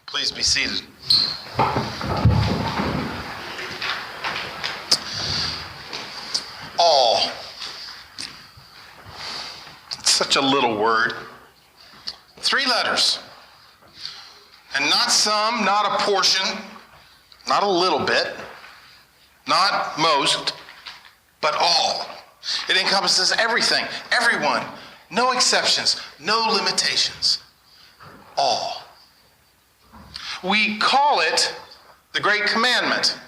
Please be seated. All. It's such a little word. 3 letters. And not some, not a portion, not a little bit, not most, but all. It encompasses everything, everyone, no exceptions, no limitations. All. We call it the Great Commandment,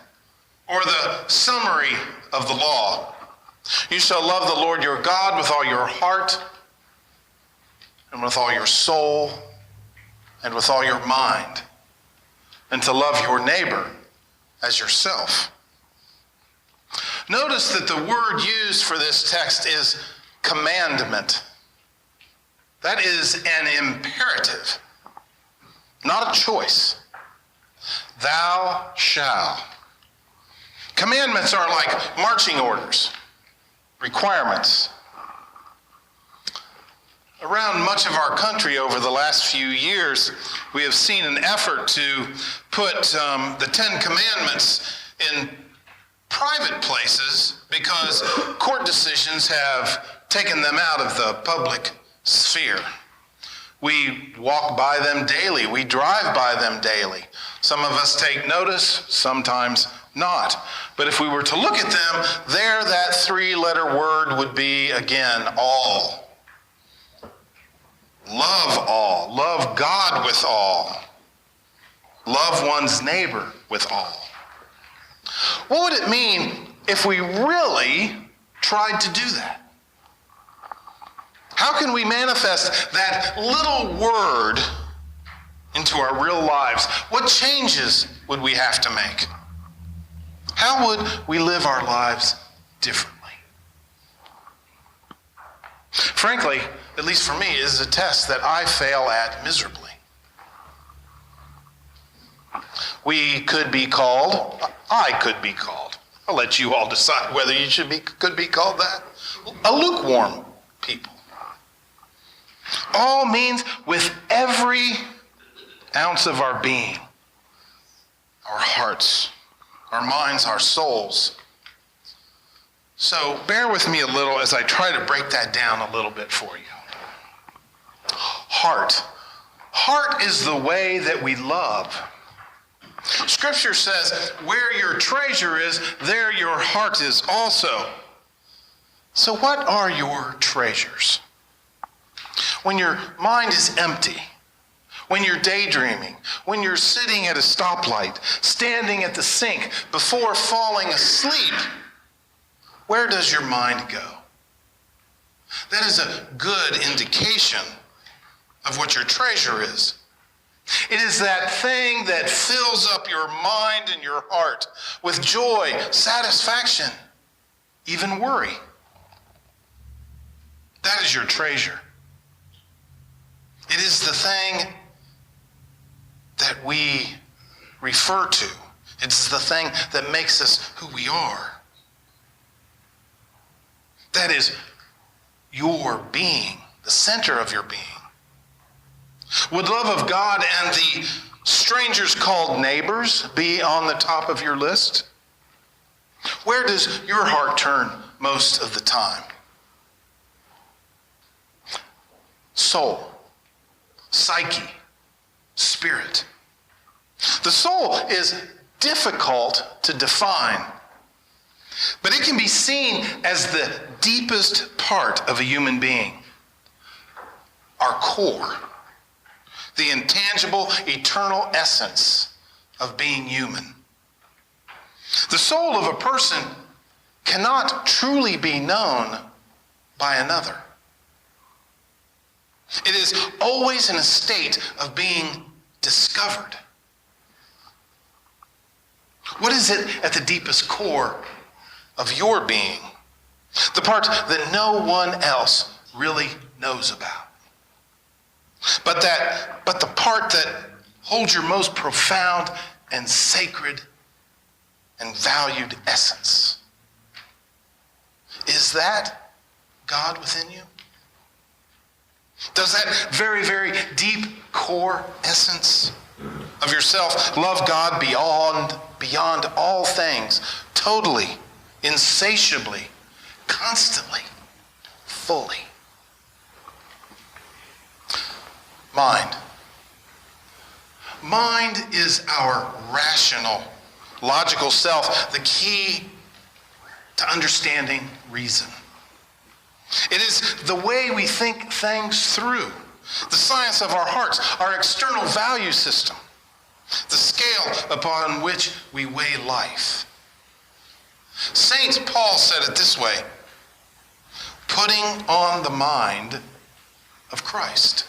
or the summary of the law. You shall love the Lord your God with all your heart, and with all your soul, and with all your mind, and to love your neighbor as yourself. Notice that the word used for this text is commandment. That is an imperative, not a choice. Thou shalt. Commandments are like marching orders, requirements. Around much of our country over the last few years, we have seen an effort to put the 10 Commandments in private places because court decisions have taken them out of the public sphere. We walk by them daily. We drive by them daily. Some of us take notice, sometimes not. But if we were to look at them, there that 3-letter word would be, again, all. Love all. Love God with all. Love one's neighbor with all. What would it mean if we really tried to do that? How can we manifest that little word into our real lives? What changes would we have to make? How would we live our lives differently? Frankly, at least for me, it is a test that I fail at miserably. I could be called, I'll let you all decide whether you could be called that, a lukewarm people. All means with every ounce of our being, our hearts, our minds, our souls. So bear with me a little as I try to break that down a little bit for you. Heart. Heart is the way that we love. Scripture says, where your treasure is, there your heart is also. So what are your treasures? When your mind is empty, when you're daydreaming, when you're sitting at a stoplight, standing at the sink before falling asleep, where does your mind go? That is a good indication of what your treasure is. It is that thing that fills up your mind and your heart with joy, satisfaction, even worry. That is your treasure. It is the thing that we refer to. It's the thing that makes us who we are. That is your being, the center of your being. Would love of God and the strangers called neighbors be on the top of your list? Where does your heart turn most of the time? Soul, psyche, spirit. The soul is difficult to define, but it can be seen as the deepest part of a human being, our core, the intangible, eternal essence of being human. The soul of a person cannot truly be known by another. It is always in a state of being discovered. What is it at the deepest core of your being? The part that no one else really knows about. But the part that holds your most profound and sacred and valued essence. Is that God within you? Does that very, very deep core essence of yourself. Love God beyond all things, totally, insatiably, constantly, fully. Mind. Mind is our rational, logical self, the key to understanding reason. It is the way we think things through, the science of our hearts, our external value system, the scale upon which we weigh life. St. Paul said it this way, putting on the mind of Christ.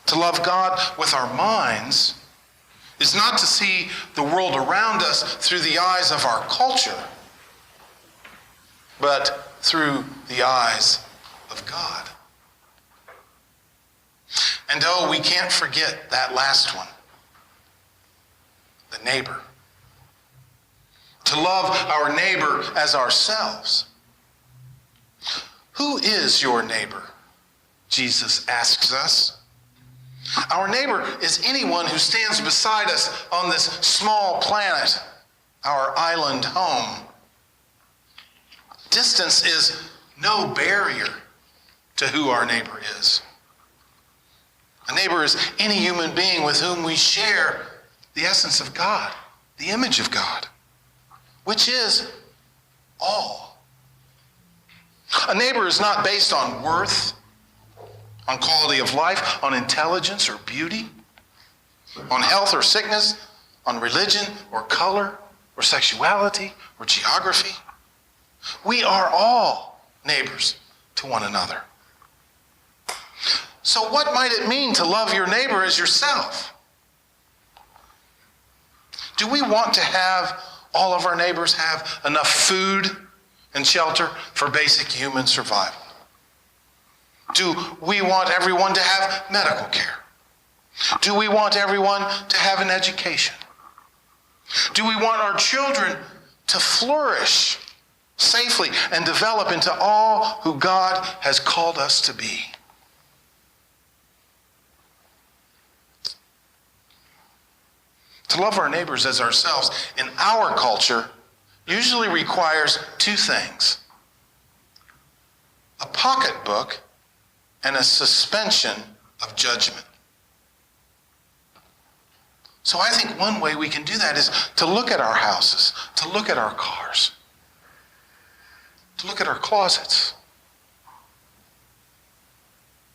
To love God with our minds is not to see the world around us through the eyes of our culture, but through the eyes of God. And oh, we can't forget that last one, the neighbor. To love our neighbor as ourselves. Who is your neighbor? Jesus asks us. Our neighbor is anyone who stands beside us on this small planet, our island home. Distance is no barrier to who our neighbor is. A neighbor is any human being with whom we share the essence of God, the image of God, which is all. A neighbor is not based on worth, on quality of life, on intelligence or beauty, on health or sickness, on religion or color or sexuality or geography. We are all neighbors to one another. So what might it mean to love your neighbor as yourself? Do we want to have all of our neighbors have enough food and shelter for basic human survival? Do we want everyone to have medical care? Do we want everyone to have an education? Do we want our children to flourish safely and develop into all who God has called us to be? To love our neighbors as ourselves in our culture usually requires two things: a pocketbook and a suspension of judgment. So I think one way we can do that is to look at our houses, to look at our cars, to look at our closets,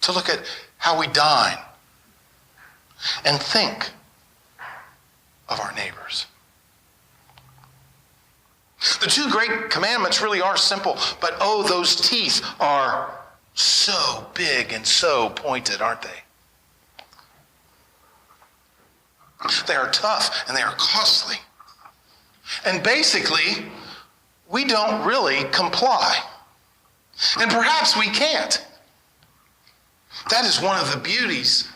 to look at how we dine, and think of our neighbors. The two great commandments really are simple, but oh, those teeth are so big and so pointed, aren't they? They are tough and they are costly. And basically, we don't really comply. And perhaps we can't. That is one of the beauties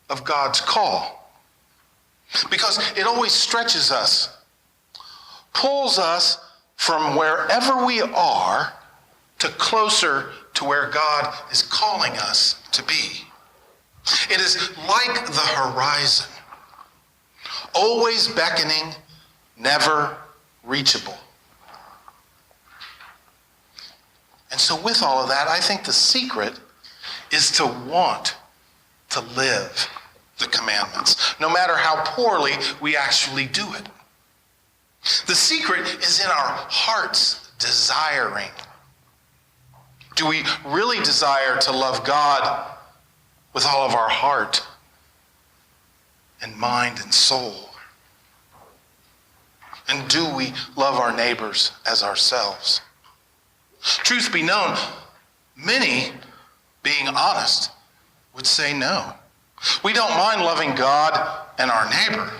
of God's call. Because it always stretches us, pulls us from wherever we are to closer to where God is calling us to be. It is like the horizon, always beckoning, never reachable. And so with all of that, I think the secret is to want to live the commandments, no matter how poorly we actually do it. The secret is in our hearts desiring. Do we really desire to love God with all of our heart and mind and soul? And do we love our neighbors as ourselves? Truth be known, many, being honest, would say no. We don't mind loving God and our neighbor,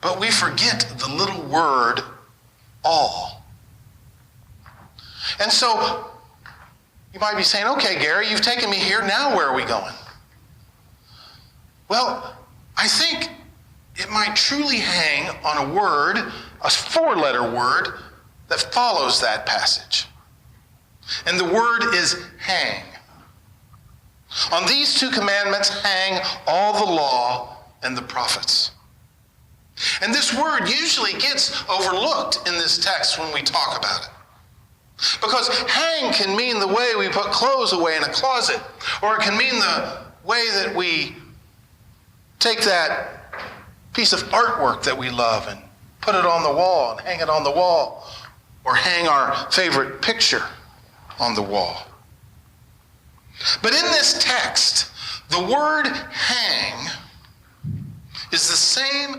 but we forget the little word, all. And so, you might be saying, okay, Gary, you've taken me here, now where are we going? Well, I think it might truly hang on a word, a four-letter word, that follows that passage. And the word is hang. On these two commandments hang all the law and the prophets. And this word usually gets overlooked in this text when we talk about it. Because hang can mean the way we put clothes away in a closet, or it can mean the way that we take that piece of artwork that we love and put it on the wall and hang it on the wall, or hang our favorite picture on the wall. But in this text, the word hang is the same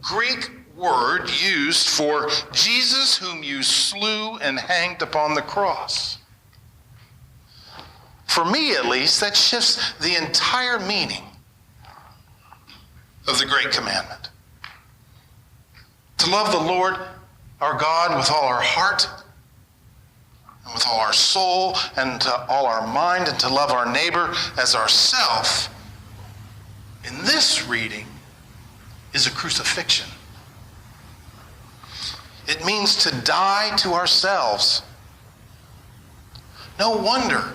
Greek word used for Jesus, whom you slew and hanged upon the cross. For me, at least, that shifts the entire meaning of the great commandment. To love the Lord our God with all our heart, and with all our soul, and to all our mind, and to love our neighbor as ourself, in this reading, is a crucifixion. It means to die to ourselves. No wonder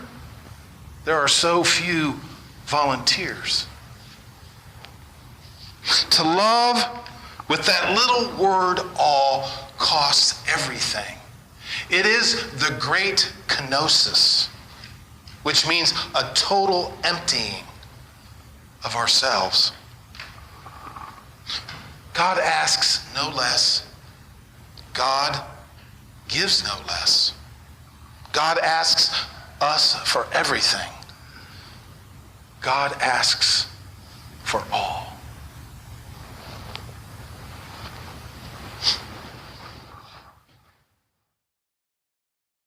there are so few volunteers. To love with that little word all costs everything. It is the great kenosis, which means a total emptying of ourselves. God asks no less. God gives no less. God asks us for everything. God asks for all.